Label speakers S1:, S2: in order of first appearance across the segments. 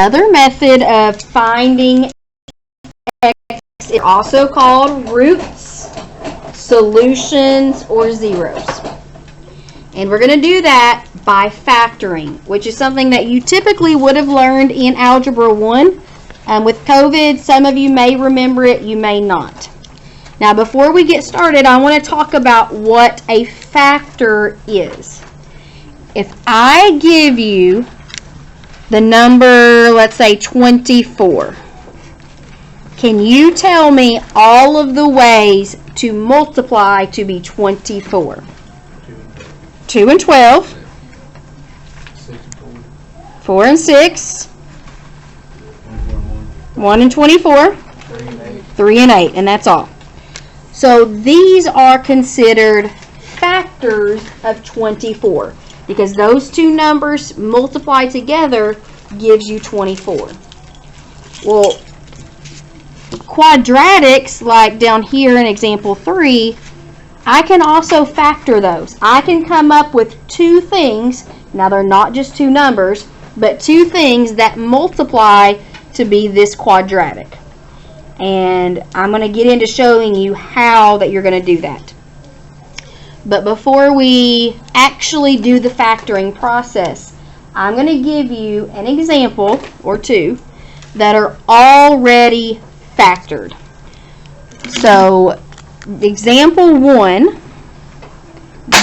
S1: Another method of finding x is also called roots, solutions, or zeros. And we're going to do that by factoring, which is something that you typically would have learned in Algebra 1. With COVID, some of you may remember it, you may not. Now, before we get started, I want to talk about what a factor is. If I give you the number, let's say 24, can you tell me all of the ways to multiply to be 24? 2 and 12, 4 and 6, 1 and 24, 3 and 8, and that's all. So these are considered factors of 24 because those two numbers multiplied together gives you 24. Well, quadratics, like down here in example 3, I can also factor those. I can come up with two things. Now they're not just two numbers, but two things that multiply to be this quadratic. And I'm going to get into showing you how that you're going to do that. But before we actually do the factoring process, I'm going to give you an example or two that are already factored. So, example 1,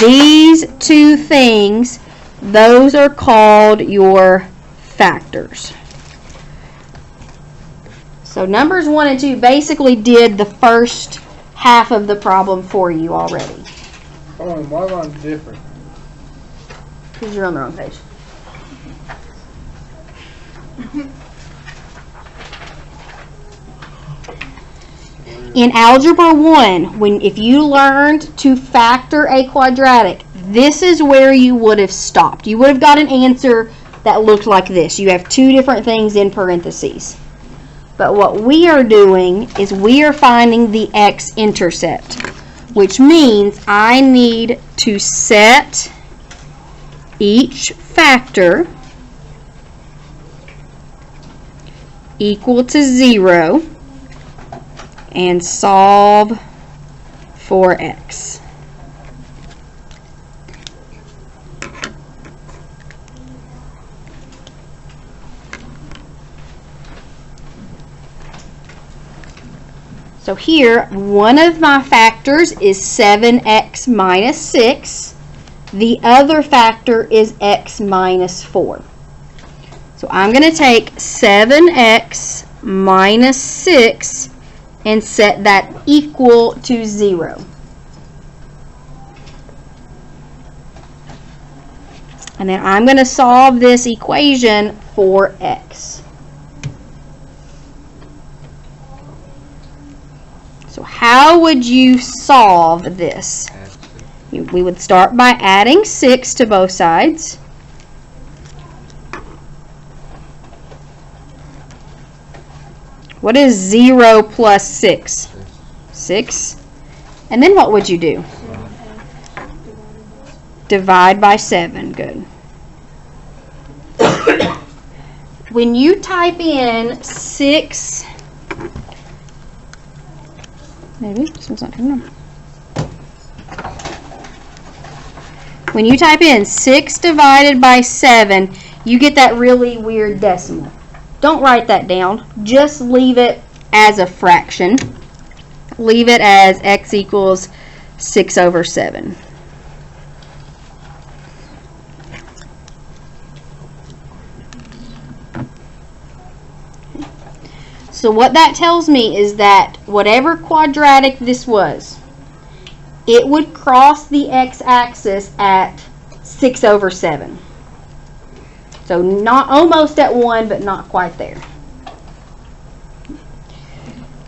S1: these two things, those are called your factors. So numbers 1 and 2 basically did the first half of the problem for you already.
S2: Hold on, why am I different?
S1: Because you're on the wrong page. In Algebra 1, if you learned to factor a quadratic, this is where you would have stopped. You would have got an answer that looked like this. You have two different things in parentheses. But what we are doing is we are finding the x-intercept, which means I need to set each factor equal to 0 and solve for x. So here, one of my factors is 7x minus 6. The other factor is x minus 4. So I'm going to take 7x minus 6 and set that equal to 0. And then I'm going to solve this equation for x. So how would you solve this? We would start by adding 6 to both sides. What is 0 plus 6? 6. And then what would you do? Divide by 7. Good. When you type in 6, maybe this one's not coming up. When you type in 6 divided by 7, you get that really weird decimal. Don't write that down. Just leave it as a fraction. Leave it as x equals 6 over 7. So what that tells me is that whatever quadratic this was, it would cross the x-axis at 6 over 7. So not almost at 1, but not quite there.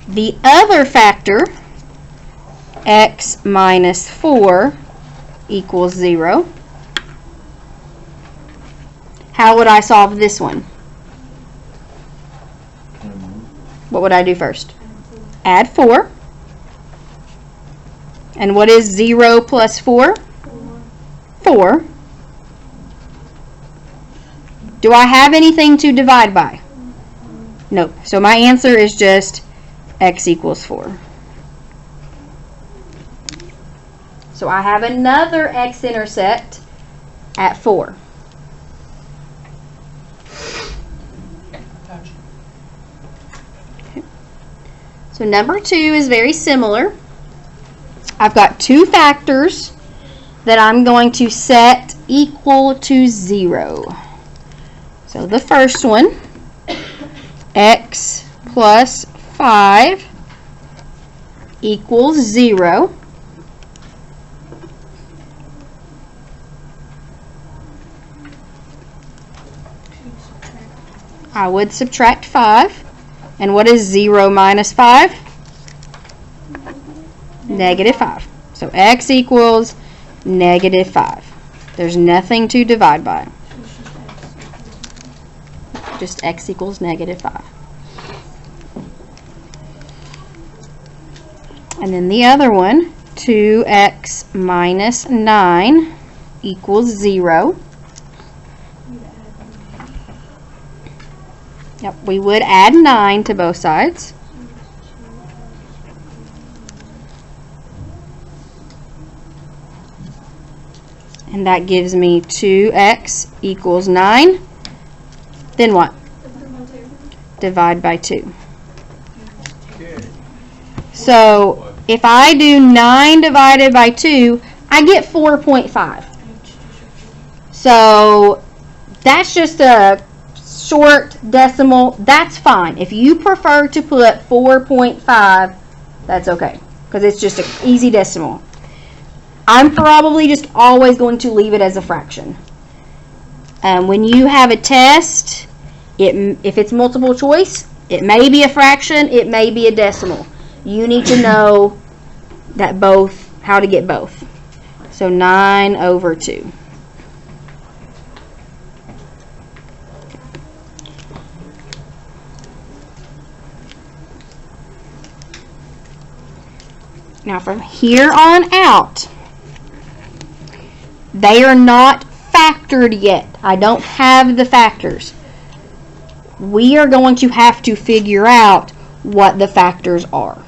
S1: The other factor, x minus 4 equals 0. How would I solve this one? What would I do first? Add 4. And what is 0 plus 4? 4. Do I have anything to divide by? Nope. So my answer is just x equals 4. So I have another x-intercept at 4. Okay. So number 2 is very similar. I've got two factors that I'm going to set equal to 0. So the first one, x plus 5 equals 0. I would subtract 5. And what is 0 minus 5? Negative 5. So x equals negative 5. There's nothing to divide by. Just x equals negative 5. And then the other one, 2x minus 9 equals 0. Yep, we would add 9 to both sides. And that gives me 2x equals 9. Then what? Divide by 2. So if I do 9 divided by 2, I get 4.5. So that's just a short decimal. That's fine. If you prefer to put 4.5, that's okay, because it's just an easy decimal. I'm probably just always going to leave it as a fraction. When you have a test, if it's multiple choice, it may be a fraction, it may be a decimal. You need to know that how to get both. So 9 over 2. Now from here on out, they are not factored yet. I don't have the factors. We are going to have to figure out what the factors are.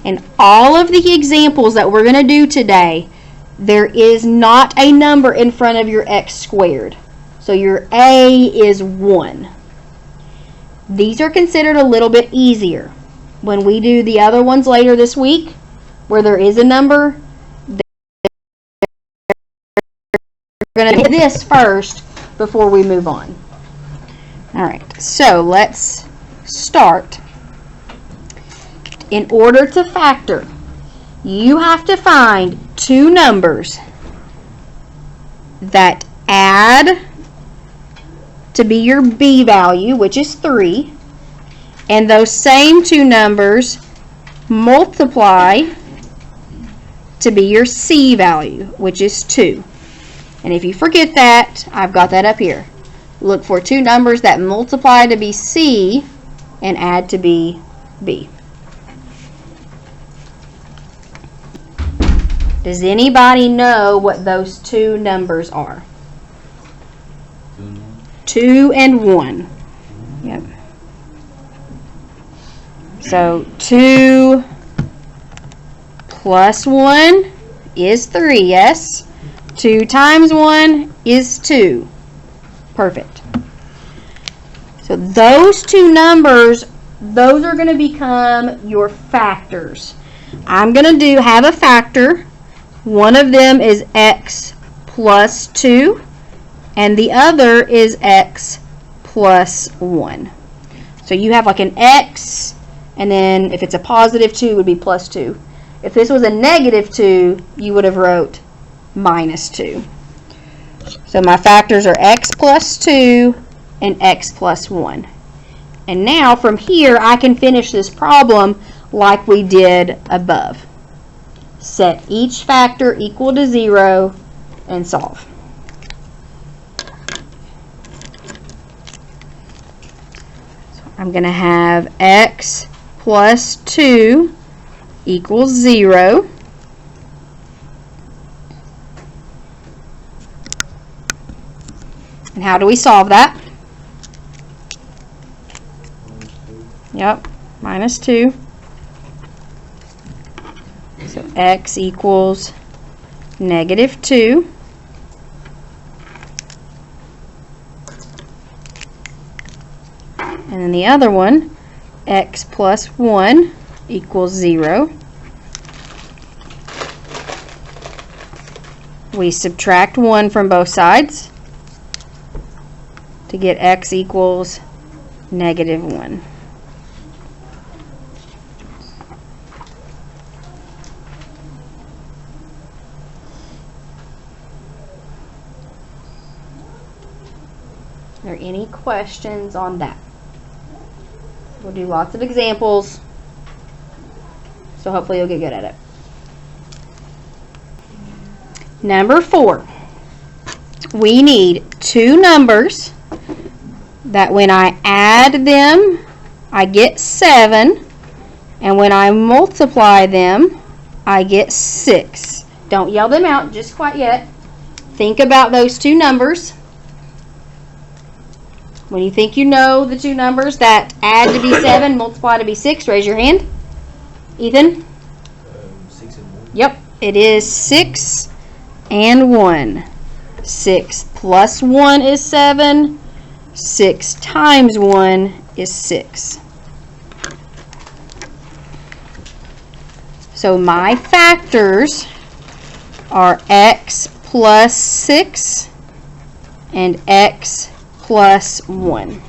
S1: And all of the examples that we're going to do today, there is not a number in front of your x squared. So your a is 1. These are considered a little bit easier. When we do the other ones later this week, where there is a number, we're going to do this first before we move on. Alright, so let's start. In order to factor, you have to find two numbers that add to be your b value, which is 3, and those same two numbers multiply to be your c value, which is 2. And if you forget that, I've got that up here. Look for two numbers that multiply to be c and add to be b. Does anybody know what those two numbers are? 2 and 1. Yep. So 2 plus 1 is 3, yes? 2 times 1 is 2. Perfect. So those two numbers, those are going to become your factors. I'm going to have a factor. One of them is x plus 2, and the other is x plus 1. So you have like an x, and then if it's a positive 2, it would be plus 2. If this was a negative 2, you would have wrote minus 2. So my factors are x plus 2 and x plus 1. And now from here, I can finish this problem like we did above. Set each factor equal to 0 and solve. So I'm going to have x plus 2 equals 0. And how do we solve that? Yep, minus 2. So x equals negative 2. And then the other one, x plus 1 equals 0. We subtract 1 from both sides to get x equals negative 1. Are there any questions on that? We'll do lots of examples, so hopefully you'll get good at it. Number 4. We need two numbers that when I add them, I get 7, and when I multiply them, I get 6. Don't yell them out just quite yet. Think about those two numbers. When you think you know the two numbers that add to be 7, multiply to be 6, raise your hand. Ethan?
S3: 6 and 1.
S1: Yep, it is 6 and 1. 6 plus 1 is 7. 6 times 1 is 6. So my factors are x plus 6 and x plus 1.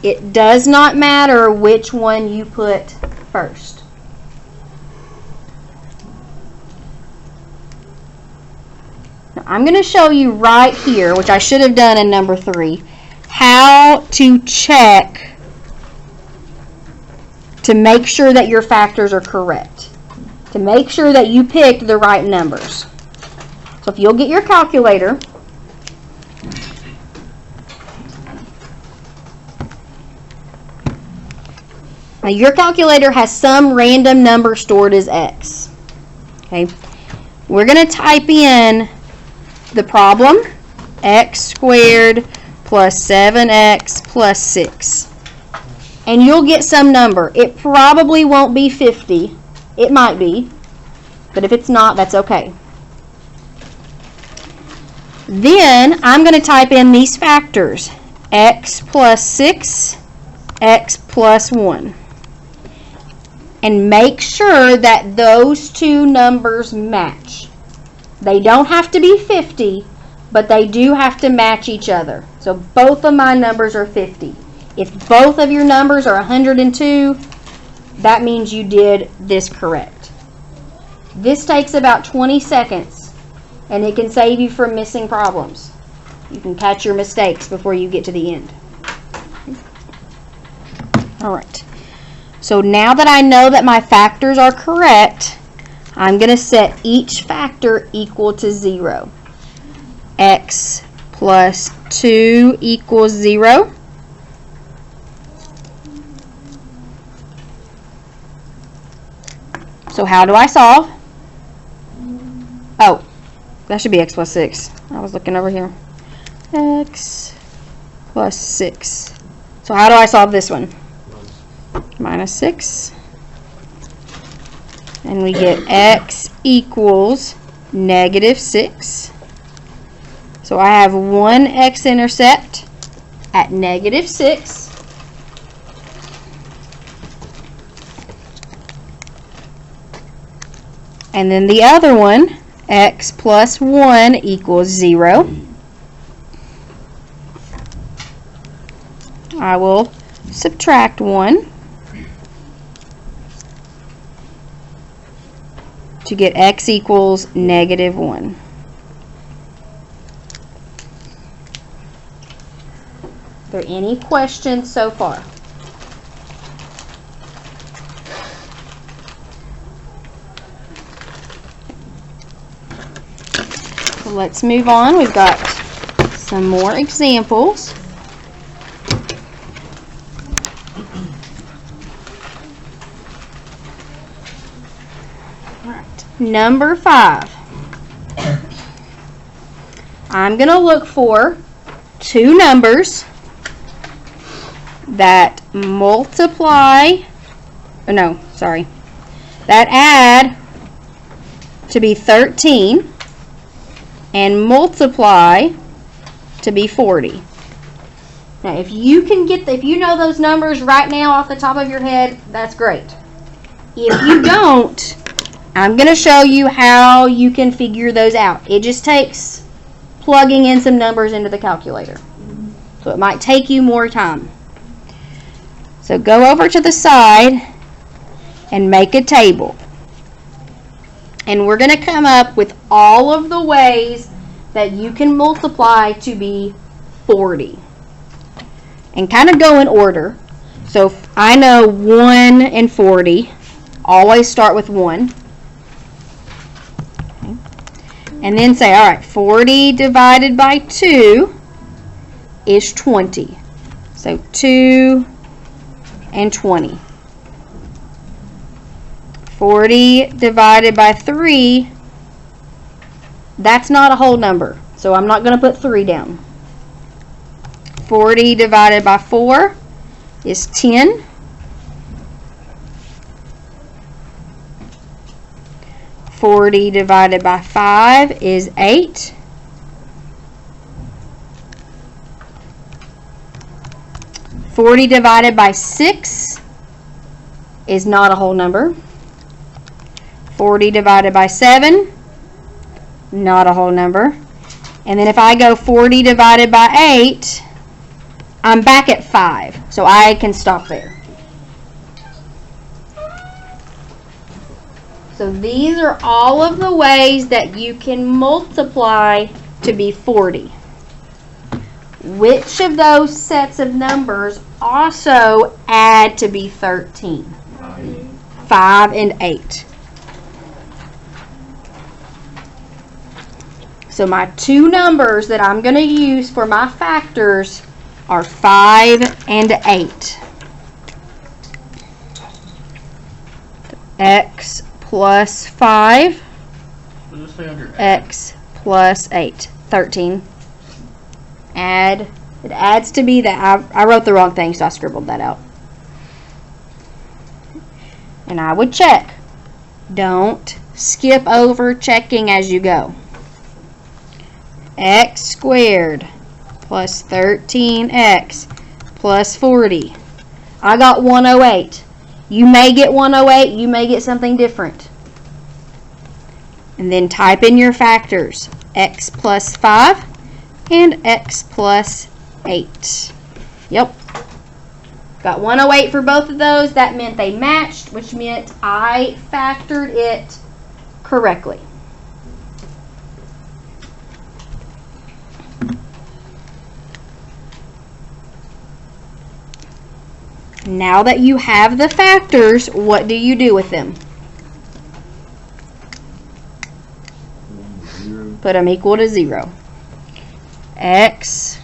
S1: It does not matter which one you put first. Now, I'm going to show you right here, which I should have done in number 3, how to check to make sure that your factors are correct, to make sure that you picked the right numbers. So if you'll get your calculator, now your calculator has some random number stored as x. Okay, we're going to type in the problem, x squared plus 7x plus 6. And you'll get some number. It probably won't be 50. It might be. But if it's not, that's okay. Then I'm going to type in these factors, x plus 6, x plus 1. And make sure that those two numbers match. They don't have to be 50, but they do have to match each other. So both of my numbers are 50. If both of your numbers are 102, that means you did this correct. This takes about 20 seconds, and it can save you from missing problems. You can catch your mistakes before you get to the end. All right. So now that I know that my factors are correct, I'm going to set each factor equal to 0. X plus 2 equals 0. So how do I solve? Oh, that should be x plus 6. I was looking over here. X plus 6. So how do I solve this one? Minus 6. And we get x equals negative 6. So I have one x-intercept at negative 6. And then the other one, x plus 1 equals 0. I will subtract 1 to get x equals negative 1. Are there any questions so far? So let's move on. We've got some more examples. All right. Number 5. I'm going to look for two numbers that multiply, oh no, sorry, that add to be 13 and multiply to be 40. Now, if you can if you know those numbers right now off the top of your head, that's great. If you don't, I'm going to show you how you can figure those out. It just takes plugging in some numbers into the calculator. So it might take you more time. So go over to the side and make a table. And we're going to come up with all of the ways that you can multiply to be 40. And kind of go in order. So I know 1 and 40. Always start with 1. Okay. And then say, all right, 40 divided by 2 is 20. So 2 and 20. 40 divided by 3, that's not a whole number, so I'm not going to put 3 down. 40 divided by 4 is 10. 40 divided by 5 is 8. 40 divided by 6 is not a whole number. 40 divided by 7, not a whole number. And then if I go 40 divided by 8, I'm back at 5. So I can stop there. So these are all of the ways that you can multiply to be 40. Which of those sets of numbers also add to be 13? 5 and 8. So my two numbers that I'm going to use for my factors are 5 and 8. X plus 5, x plus 8, 13. Add, it adds to be that, I wrote the wrong thing, so I scribbled that out. And I would check. Don't skip over checking as you go. X squared plus 13x plus 40. I got 108. You may get 108, you may get something different. And then type in your factors. X plus 5 and x plus 8. Yep. Got 108 for both of those. That meant they matched, which meant I factored it correctly. Now that you have the factors, what do you do with them? Put them equal to 0. X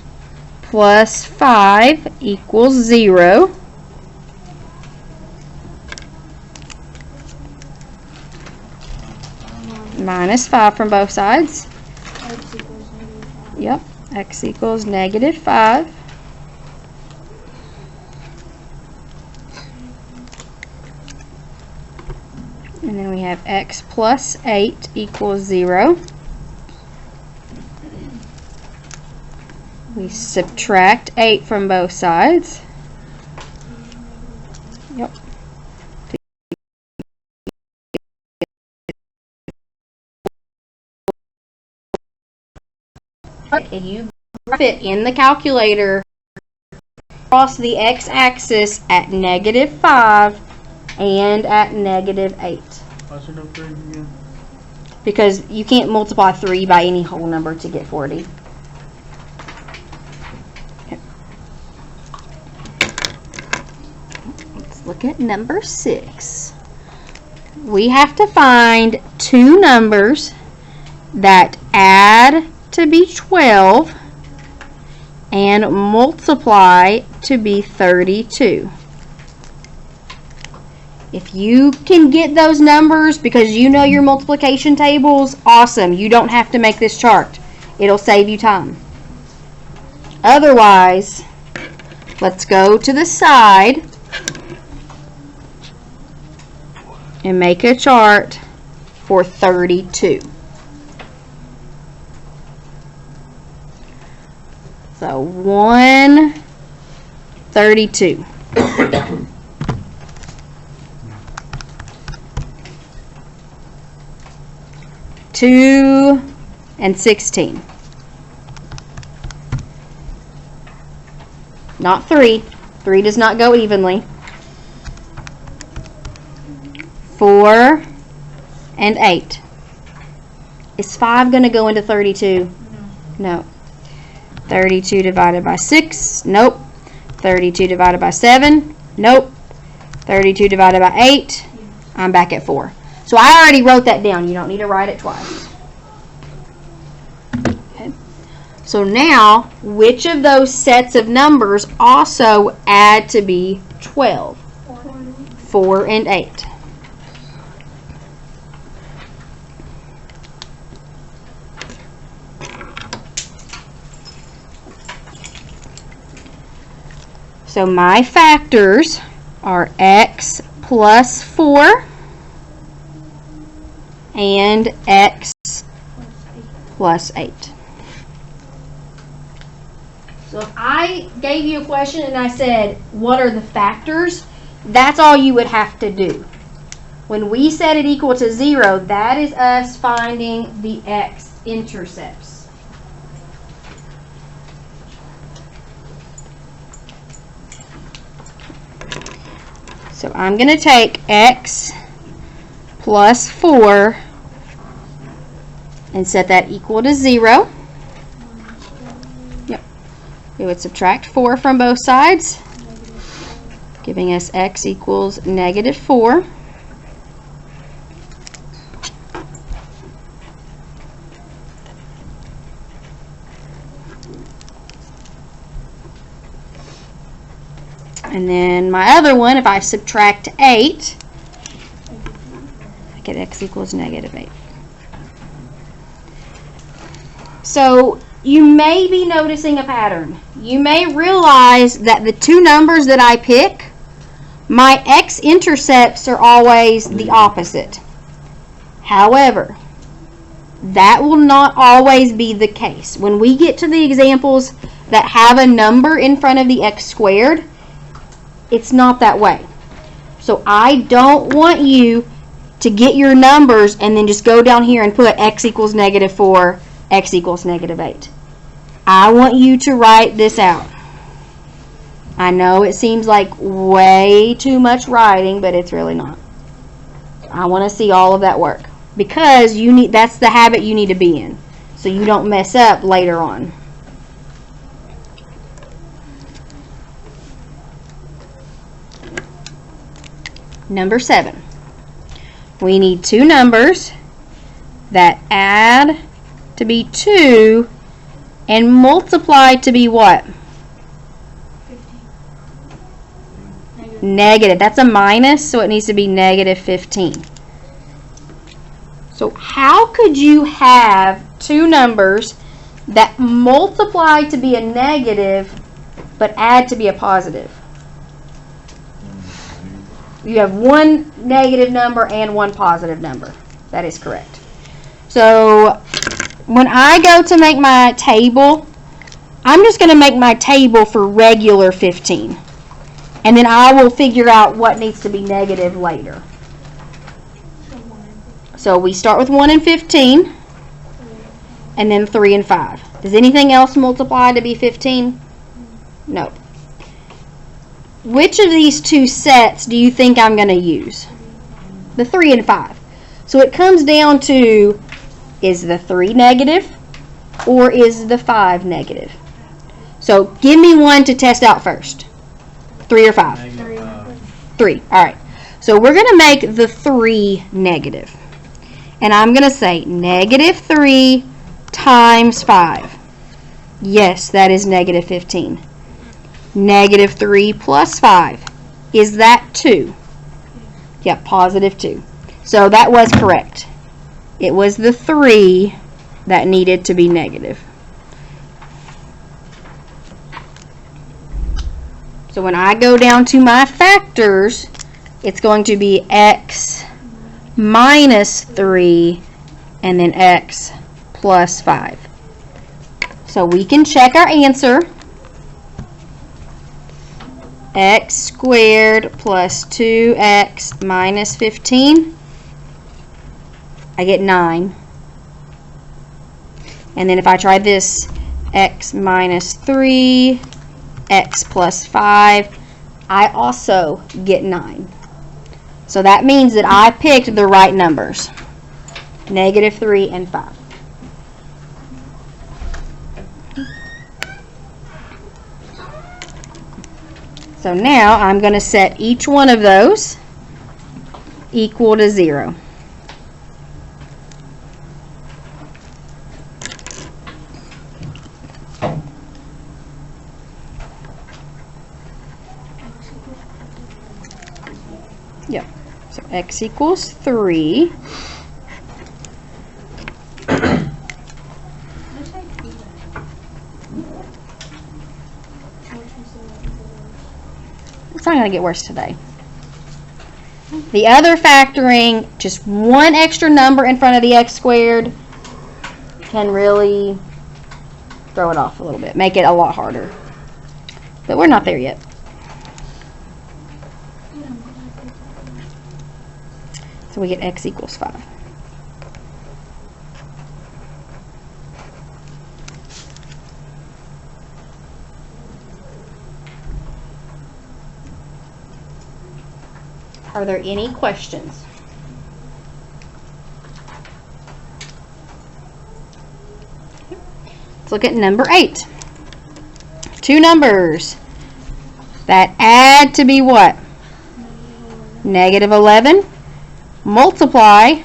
S1: plus 5 equals 0. Minus 5 from both sides. Yep, x equals negative 5. And then we have x plus 8 equals 0. We subtract 8 from both sides. Yep. If you graph it in the calculator across the x-axis at negative 5 and at negative 8.
S2: What's your number again?
S1: Because you can't multiply 3 by any whole number to get 40. Okay. Let's look at number 6. We have to find two numbers that add to be 12 and multiply to be 32. If you can get those numbers because you know your multiplication tables, awesome. You don't have to make this chart. It'll save you time. Otherwise, let's go to the side and make a chart for 32. So 132. 2 and 16. Not 3. 3 does not go evenly. 4 and 8. Is 5 going to go into 32? No. 32 divided by 6? Nope. 32 divided by 7? Nope. 32 divided by 8? I'm back at 4. So I already wrote that down. You don't need to write it twice. Okay. So now, which of those sets of numbers also add to be 12? 4 and 8. So my factors are x plus 4 and x plus 8. So if I gave you a question and I said, what are the factors? That's all you would have to do. When we set it equal to 0, that is us finding the x-intercepts. So I'm going to take x plus 4 and set that equal to 0. Yep. We would subtract 4 from both sides, giving us x equals negative 4. And then my other one, if I subtract 8, I get x equals negative 8. So you may be noticing a pattern. You may realize that the two numbers that I pick, my x-intercepts are always the opposite. However, that will not always be the case. When we get to the examples that have a number in front of the x squared, it's not that way. So I don't want you to get your numbers and then just go down here and put x equals negative 4, x equals negative 8. I want you to write this out. I know it seems like way too much writing, but it's really not. I want to see all of that work because that's the habit you need to be in so you don't mess up later on. Number 7. We need two numbers that add to be 2 and multiply to be what? 15. Negative. That's a minus, so it needs to be negative 15. So how could you have two numbers that multiply to be a negative but add to be a positive? You have one negative number and one positive number. That is correct. So when I go to make my table, I'm just going to make my table for regular 15. And then I will figure out what needs to be negative later. So we start with 1 and 15, and then 3 and 5. Does anything else multiply to be 15? No. Which of these two sets do you think I'm going to use? The 3 and 5. So it comes down to, is the 3 negative or is the 5 negative? So give me one to test out first. 3 or 5? 3. All right. So we're going to make the 3 negative. And I'm going to say negative 3 times 5. Yes, that is negative 15. Negative 3 plus 5. Is that 2? Yep, positive 2. So that was correct. It was the 3 that needed to be negative. So when I go down to my factors, it's going to be x minus 3 and then x plus 5. So we can check our answer. X squared plus 2x minus 15. I get 9. And then if I try this, x minus 3, x plus 5, I also get 9. So that means that I picked the right numbers. -3 and 5. So now I'm going to set each one of those equal to 0. Yep. So x equals 3. It's not going to get worse today. The other factoring, just one extra number in front of the x squared, can really throw it off a little bit, make it a lot harder. But we're not there yet. So we get x equals 5. Are there any questions? Let's look at number 8. Two numbers that add to be what? -11. Multiply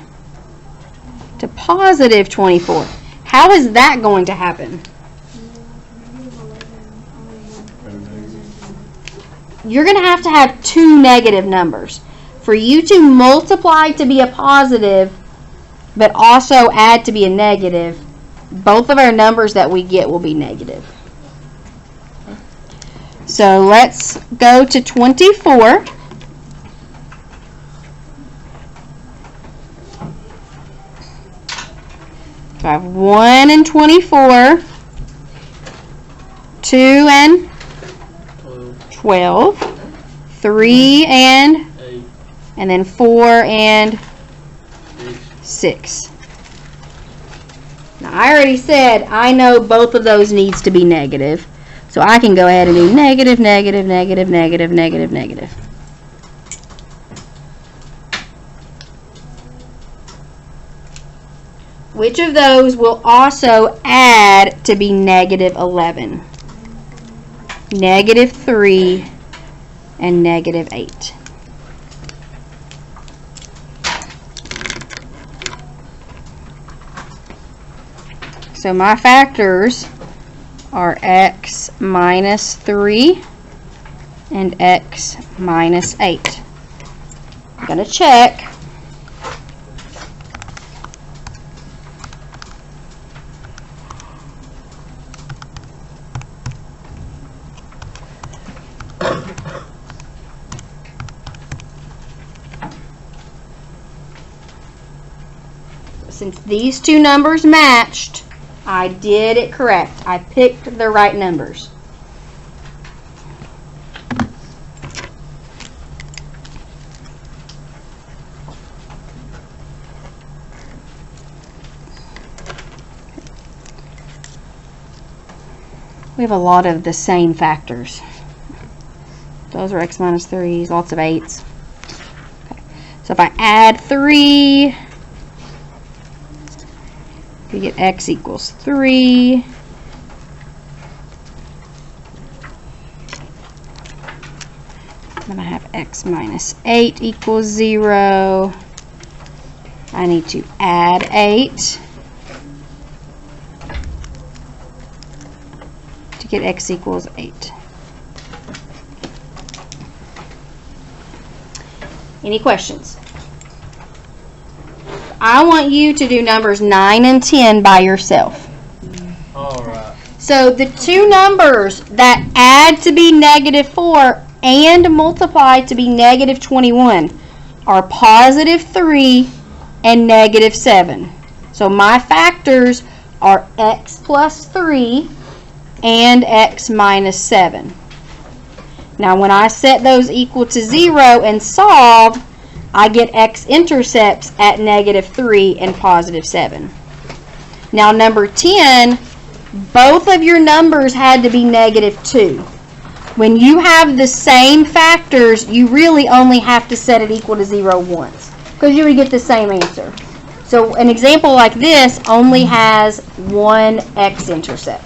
S1: to positive 24. How is that going to happen? You're going to have two negative numbers. For you to multiply to be a positive, but also add to be a negative, both of our numbers that we get will be negative. So let's go to 24. So I have 1 and 24, 2 and 12, 3 and then 4 and 6. Now I already said I know both of those needs to be negative. So I can go ahead and do negative, negative, negative, negative, negative, negative. Which of those will also add to be -11? -3 and -8. So my factors are x minus 3 and x minus 8. I'm going to check. Since these two numbers matched, I did it correct. I picked the right numbers. We have a lot of the same factors. Those are x minus 3s, lots of 8s. Okay. So if I add 3, we get x equals 3. Then I have x minus 8 equals 0. I need to add 8 to get x equals 8. Any questions? I want you to do numbers 9 and 10 by yourself.
S2: All right.
S1: So the two numbers that add to be -4 and multiply to be -21 are +3 and -7. So my factors are x plus 3 and x minus 7. Now when I set those equal to 0 and solve, I get x-intercepts at -3 and +7. Now number 10, both of your numbers had to be -2. When you have the same factors, you really only have to set it equal to 0 once, because you would get the same answer. So an example like this only has one x-intercept.